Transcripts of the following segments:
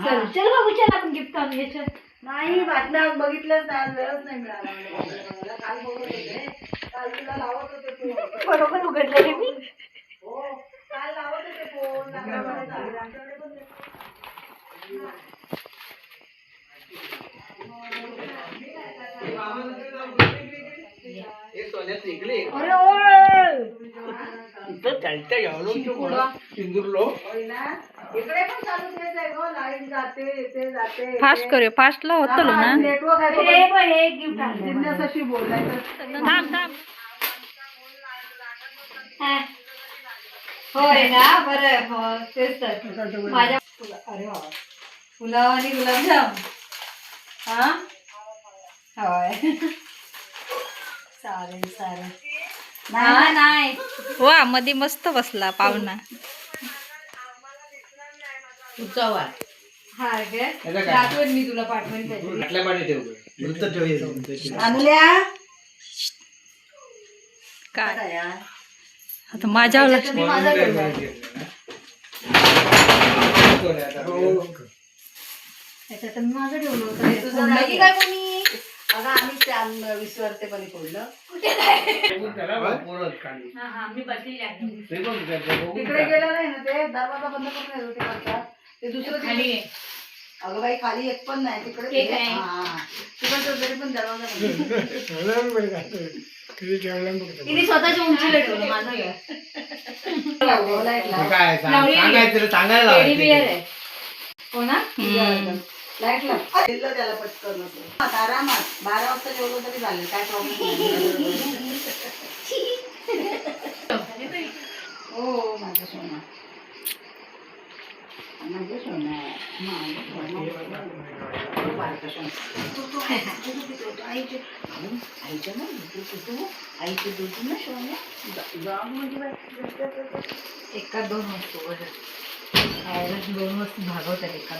चल चल बाबू चल आपण गिफ्ट आणून घ्यायचं. नाही बातम्या बघितलंच नाही, वेळच नाही मिळाला मला. काल बघत होते, काल तुला लावत होते फोन. बरोबर उघडलेली मी. हो काल लावत होते फोन. आमच्याकडे पण फास्ट करूया, फास्टला होतं ना. जिज्ञासाशी बोलायचं. थांब थांब. होय ना, बरं हो तेच तर माझ्या. अरे वा, पुलाव आणि गुलाबजाम. हा होय चालेल चालेल. नाही नाही वा, मध्ये मस्त बसला पाहुणा. हा काय आठवण मी तुला पाठवण आणल्या काय आता माझ्यावर लक्ष. त्याच्यात मी माझं ठेवलं होतं. तुझं नाही काय कोणी. अगं आम्ही विश्वार्थेपणे फोडलं. तिकडे गेलं नाही ना ते, दरवाजा बंद करून येत होते करतात ते. दुसरं खाली आहे. अगं बाई खाली एक पण नाही तिकडे. तिकडचं तरी पण दरवाजा तिने स्वतःच्या उंचीला ठेवलं माझं घर. हो ना. लाईट लागलं त्याला पटकन. आरामात 12 वाजता जेवलं तरी झालं, काय प्रॉब्लेम. हो माझं सोना, माझं सोना, आईच्या ना आईचे दूध ना सोन्या एका 2 वस्तू 2 वस्तू भागवतात एका.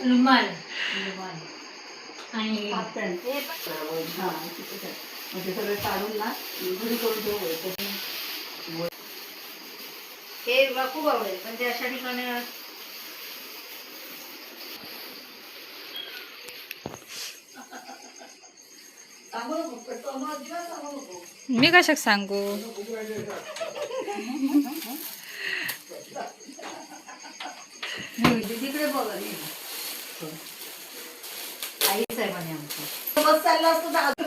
रुमाल आणि म्हणजे सगळे काढून ना घरी करून ठेवू. हे तुला खूप आवडेल, पण ते अशा ठिकाणी मी कशाक सांगू. तिकडे बघा आई साहेबांनी आमचं बस चाललं असतं.